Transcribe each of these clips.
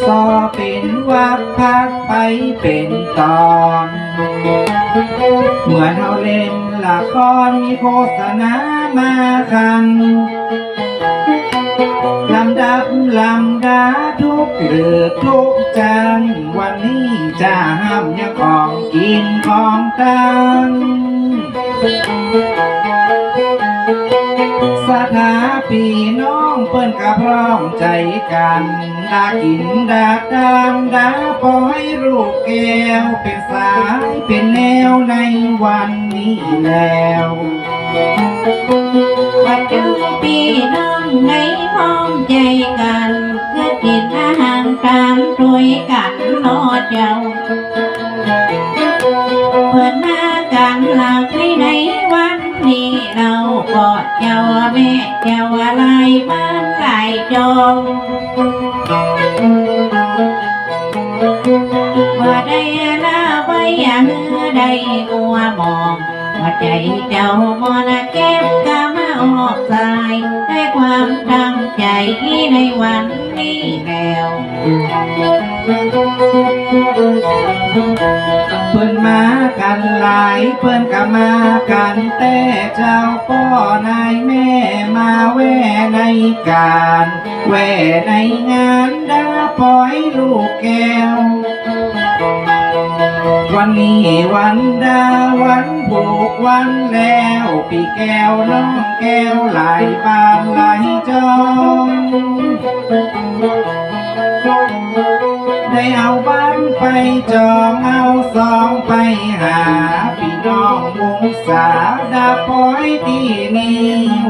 สอเป็นวักพักไปเป็นตอนเหมือนเขาเล่นละครมีโฆษณามาคันลำดับลำดาทุกเรือทุกจานวันนี้จะห้ามยังของกินของตังสถาพี่น้องเปิ้นกะพร้อมใจกันดากินดาดานดาปล่อยลูกแก้วเป็นสายเป็นแนวในวันนี้แล้วว่าเจ้าพี่น้องในพร้อมใจกันเพื่อกินอาหารตามด้วยกันรอเจ้าเปิดมากันหลักในวันนี้เรากอดเจ้าแม่เจ้าอะไรบ้านไหลจงว่าได้ละไว้อย่างได้งัวมองว่าใจเจ้ามอนะเก็บกะมาออกใจให้ความตั้งใจในวันนี้แล้วเพิ่นมากันหลายเพิ่นก็มากันแต่เจ้าพ่อนายแม่มาแว่ในการแว่ในงานดาปล่อยลูกแก้ววันนี้วันดาวันผูกวันแล้วพี่แก้วน้องแก้วหลายบ้านหลายจองได้เอาบ้านไปจองเอาซองไปหาพี่น้องวงศาดาปล่อยที่นี่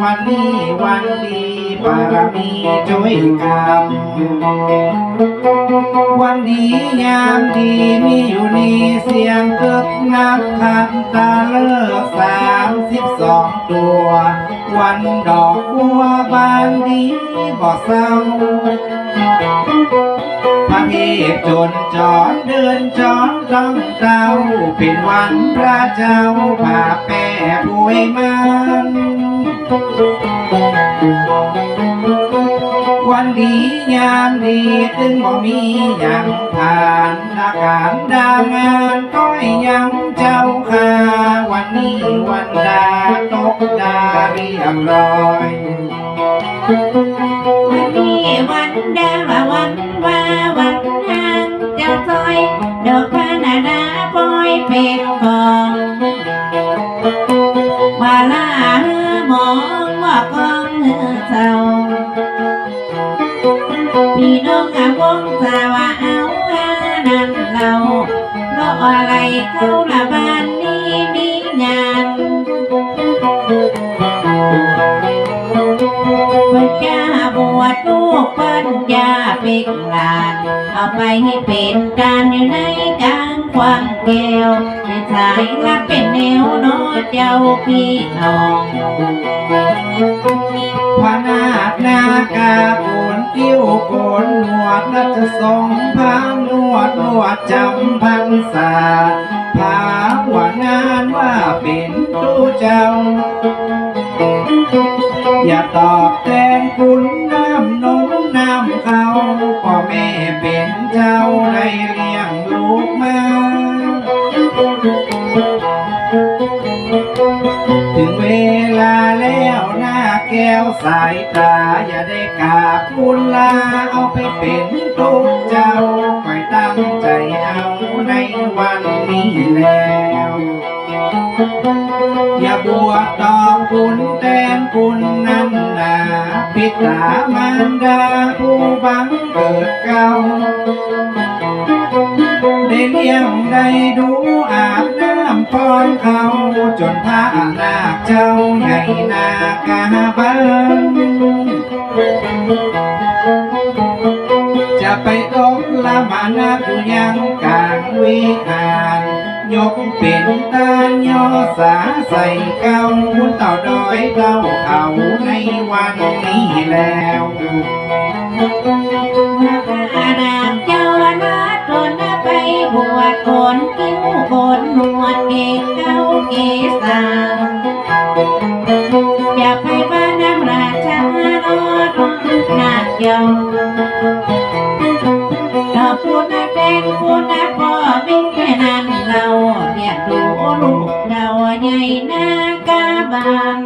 วันนี้วันดีบารมีช่วยกันวันดียามดีมีอยู่นี่เสียงกึกนับขันตาเลิก32 ตัววันดอกบัวบานดีบ่เศร้าพระเอกจนจอดเดินจอดต้องเต้าเป็นวันพระเจ้าป่าแป่ป่วยมันวันดียามดีถึงบ่มีอย่างผ่านอาการดางานก้อยยังเจ้าค่ะวันนี้วันดาตกดาเรียบร้อยวันนี้วันดาวันว่าวันทางเจ้าซอยดอกพระนาดาปล่อยเป็นกองมาลามองว่ากองเศร้าพี่น้องอาวงสาวเอานั่นเราเพราะอะไรเขาละบ้านนี้มีงานเพิ่นจะบวชลูกเพิ่นจะเป็นหลานเอาไปให้เป็นการอยู่ในกลางความแก้วเป็นสายลับเป็นแนวโน้เจ้าพี่น้องพระนาคนาคาโกนคิ้วโกนหนวดและจะทรงพานวดจำพรรษาพาว่างานว่าเป็นตู้เจ้าอย่าตอบแทนคุณน้ำนมน้ำเขาพ่อแม่เป็นเจ้าได้เลี้ยงลูกมาถึงเวลาแล้วหน้าแก้วสายตาอย่าได้กราบคุณลาเอาไปเป็นทุกเจ้าคอยตั้งใจเอาในวันนี้แล้วอย่าบวชตอบคุณแทนคุณนั่นนาปิตามารดาผู้บังเกิดเก่าได้เลี้ยงได้ดูอาบน้ำป้อนเขาจนพระนาคเจ้าใหญ่นากาบังจะไปตกละมานาอยู่ยังกลางวิหารยกเป็นตาย่อสาใส่เก้าเต่าดอยเต่าเขาในวันนี้แล้วอาณาเจ้านาตนไปบวชโกนคิ้วโกนหนวดเอกเก้าเกษาอย่าไปบ้านน้ำราชาโน นาเจ้าดอกคุณนะแดงคุณนะพ่อมิ่งแค่นั้นเราเรียกดูลูกเราใหญ่หน้ากาบาน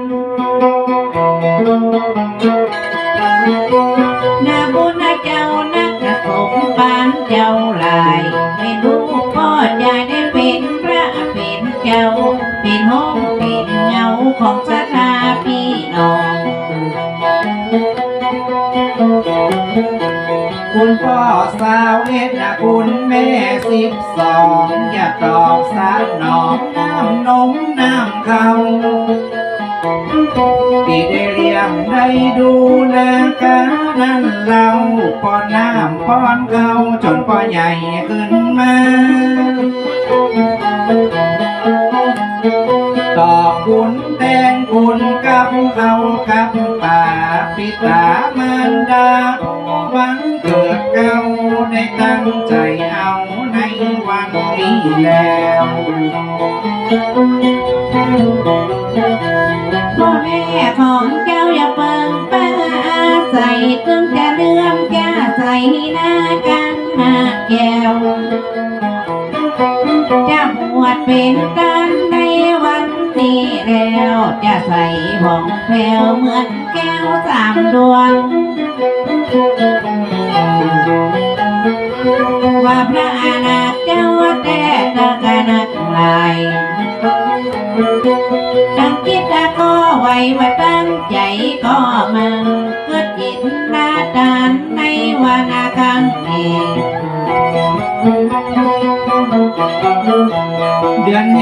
นาบุญนะเจ้านักกระสมบานเจ้าลายให้ลูกพ่อจะได้เป็นพระเป็นเจ้าเป็นห้องเป็นเงาของศรัทธาพี่น้อง คุณพ่อสาวเอ็ดนะคุณแม่12อย่าตอบสารหนองน้ำนมน้ำเขาที่ได้เลี้ยงได้ดูแลกานั้นเราป้อนน้ำป้อนเขาจนพ่อใหญ่ขึ้นมาตอบคุณแทนคุณกับเขากับป่าปิตามารดาหวังเกิดเก่าได้ตั้งใจเอาในวันนี้แล้วพ่อแม่ของเจ้าอย่าเปิงป้าอาศัยตึงจะเลื่อมแก้ใส่หน้ากันหน้าแก้วจะบวชเป็นกันในวันนี้แล้วจะใส่ห่องแผ้วเหมือนแก้ว3 ดวงว่าพระอนาคเจ้าแต่ตะกนักลายดังคิดตะก็ไว้ว่าตั้งใจก็มันเกิดจิตนาดานในวันอาคังนี้ เดือนแหม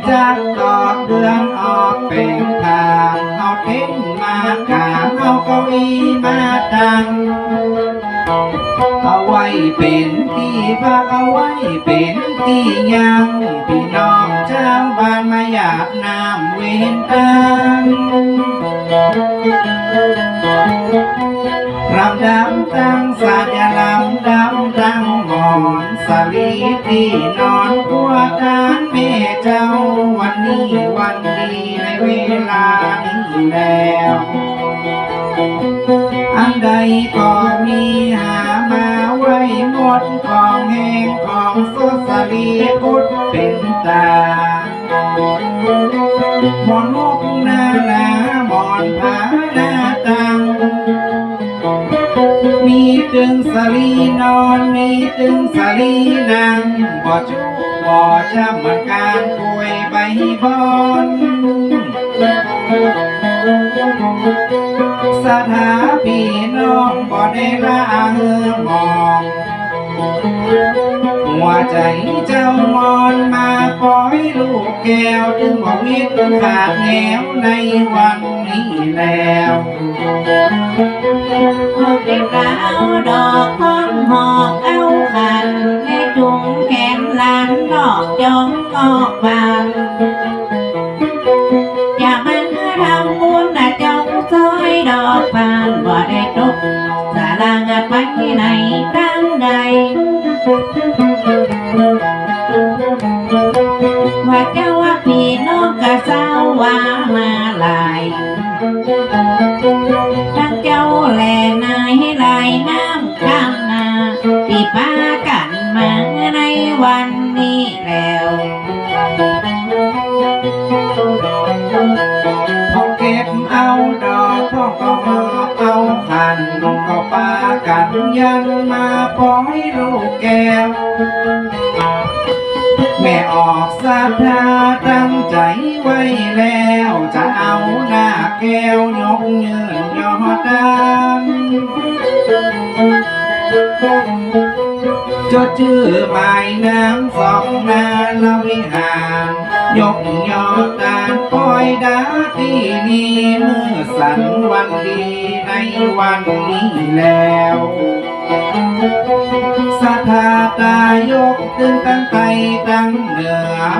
จากดอกเดือนออกเป็นทางเอาเต็นท์มากางเอาเก้าอี้มาตั้งเอาไว้เป็นที่พักเอาไว้เป็นที่ยังพี่น้องชาวบ้านมาหยาดน้ำเวนตังรำดำตั้งสาญลำดำตั้งหมอนสลีที่นอนกัวทานแม่เจ้าวันนี้วันดีในเวลานี้แล้วอันใดก็มีหามาไว้หมดของแห้งของสุสลีพุทธเป็นตาหมอนมุกหน้าหนาหมอนผาหน้าตังมีตึงสลีนอนมีตึงสลีนั่งบ่จุบ่ช้ำเหมือนการคุยใบบอนสถาพี่น้องบ่ได้ละเหือมองหัวใจเจ้ามอนมาปล่อยลูกแก้วจึงบ่วิตขาดแนวในวันนี้แล้วหอกเด็กสาวดอกคอนหอกเอาขันให้จุงแขนลานดอกจงออกบานอย่ามันทำบุญนะจงซอยดอกบานบ่ได้ตกสาลางไปไหนตั้งใดว่าเจ้าว่าพี่น้องกะเศร้าว่ามาลายทั้งเจ้าแลนายให้ลายน้ำข้างนาที่ป้ากันมาในวันนี้แล้วพอเก็บเอาดอกพ่อก็หอบเอาขันก็ปากันยันมาปล่อยลูกแก้วแม่ออกศรัทธาตั้งใจไว้แล้วจะเอาหน้าแก้วยกยืนยอดานจดชื่อหมายน้ำสองนาละวิหารยกยอดานปล่อยดาที่นี่เมื่อสันวันดีในวันนี้แล้วศรัทธาตายกขึ้นตั้งไตตั้งเหนือ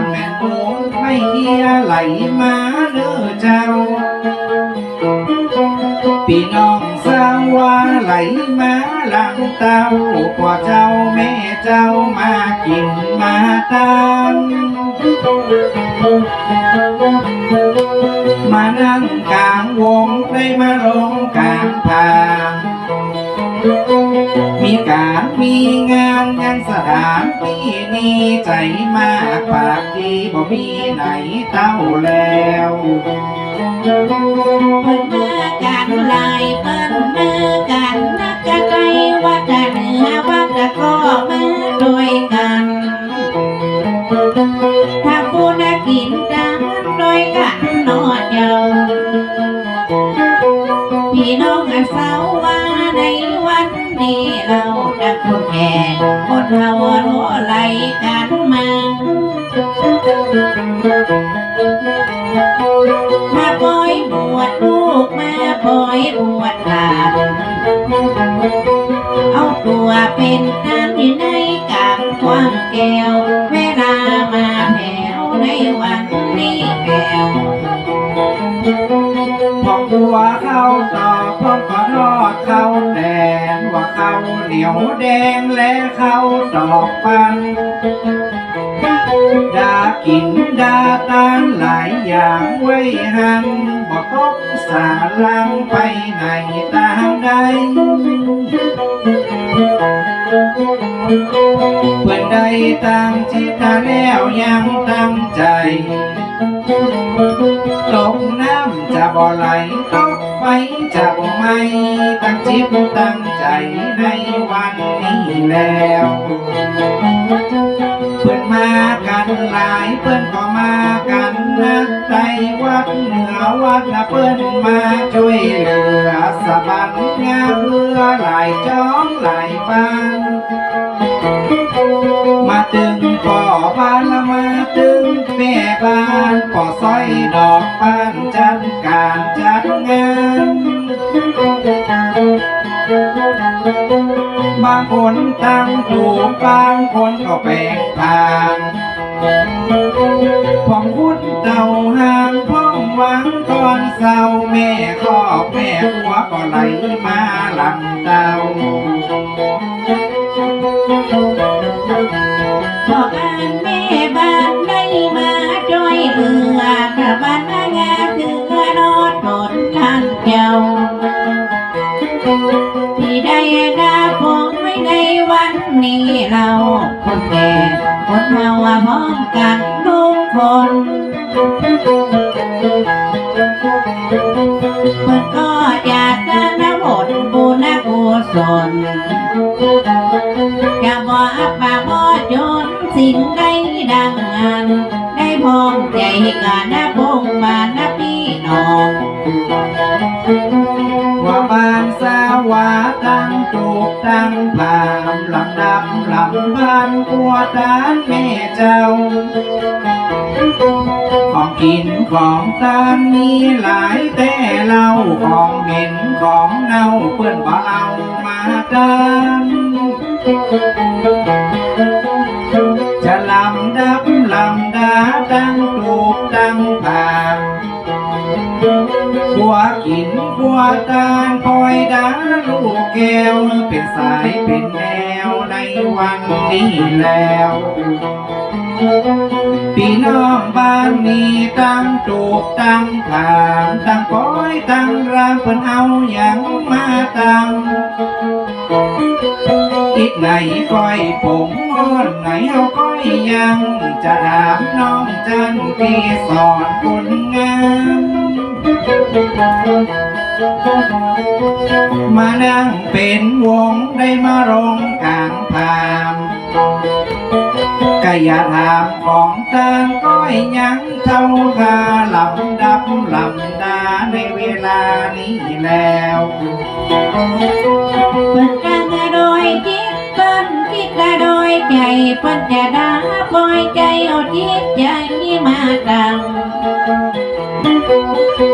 แม่นโน้นไม่เคียไหลมาเด้อเจ้าพี่น้องสาวว่าไหลมาหลังเต้ากว่าเจ้าแม่เจ้ามากินมาตั้งมานั่งกลางวงได้มาลงกลางทาง มีการมีงานยังสถานที่นี้ใจมากปากดีบ่มีไหนเต้าแล้ว เพิ่นมากันหลายเพิ่นมากันนักกะไกลวัดเหนือวัดก็มาด้วยกันถ้าผู้นักกินกันด้วยกันนอดเยาพี่น้องอาสาวว่าในวันนี้เราดักคนแก่คนเฮารั้วไหลกันมาปล่อยบวชลูกมาปล่อยบวชหลานเอาตัวเป็นนั้นอยู่ในกลางความแก้วเวลามาแผ่วในวันนี้แผ่ว พอหัวเข้าต่อพร้อมก็ทอดเข้าแดงว่าเข้าเหนียวแดงและเข้าดอกปันดากินดาตานหลายอย่างไว้หันบอกตกสาลังไปไหนตามใดเพื่อนใดตั้งจิตแล้วยังตั้งใจตกน้ำจะบ่ไหลตกไฟจะบ่ไหม้ตั้งจิตตั้งใจในวันนี้แล้วเพื่อนมากันหลายเพื่อนก็มากันนักใจวัดเหนือวัดนะเพื่อนมาช่วยเหลือสะบันงาเพื่อหลายจ้องหลายบ้านมาตึงป่อบ้านละมาตึงแม่บ้านป่อซอยดอกบ้านจัดการจัดงานบางคนตั้งถูกบางคนก็แบ่งทางพ่องพุดเต่าห่างพ่องหวังก่อนเศร้าแม่ครอบแม่หัวก็ไหลมาหลังเต่าพ่อบ้านแม่บ้านได้มาช่วยเหลือพระบ้านงาถือนอดตนท่านเจ้าที่ได้ดาพงไว้ในวันนี้เราคนแก่คนเฮาพร้อมกันทุกคนเพิ่นก็จากกันผลบุญกุศลจะบ่อับบ่จนสิ่งใดดังงานได้พร้อมใจกันนะพงบ้านนะพี่น้องว่าบ้านสาวาตั้งจูกตั้งผามลำดับลำบ้านกัวตานแม่เจ้าของกินของตานมีหลายแต่เล่าของเหม็นของเน่าเพื่อนบ่เอามาตานจะลำดับลำดาตั้งจูกตั้งผามกัวกินกัวตานคอยดาลูกแก้วเป็นสายเป็นแนวในวันนี้แล้วพี่น้องบ้านนี้ตั้งจูกตั้งผามตั้งก้อยตั้งรามเพิ่นเอาอย่างมาตั้งอีกไหนก้อยผมอ้อนไหนเอาก้อยยังจะถามน้องจันที่สอนคนงามมานั่งเป็นวงได้มาร้องกลางพามก็อย่าถามของตางก้อยยังเท่าคาลำดับลำดาในเวลานี้แล้วเพิ่นกันโดยจิตเพิ่นคิดโดยใจเพิ่นจะด่าปล่อยใจเอาจิตใจมาตั้ง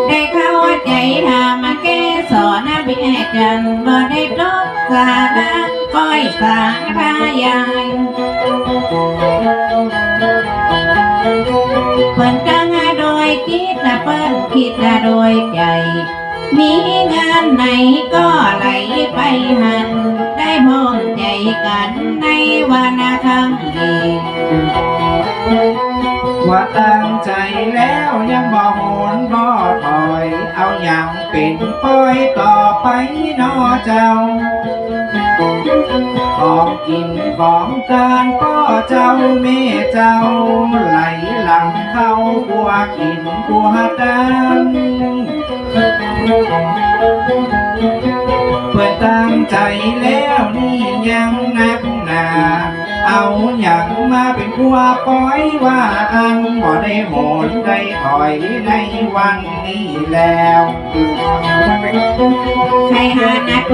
ได้เข้าใจทำมาแก้สอนเบี้ยกันบ่ได้ตกสาดังก้อยสาทายายเพิ่นตั้งโดยจิตเพิ่นคิดโดยใจมีงานไหนก็ไหลไปหันได้พร้อมใจกันในวันครั้งนี้ว่าตั้งใจแล้วยังบ่โหนบ่ถอยเอาอย่าง เป็นปล่อยต่อไปนอเจ้าของกินของการพ่อเจ้าแม่เจ้าไหลหลังเข้าบัวกินบัวกันเพื่อตั้งใจแล้วนี่ยังนักหนาเอาอย่างมาเป็นผัวปล่อยว่าอันบ่ได้โหนได้ถอยในวันนี้แล้ว ใครหานัก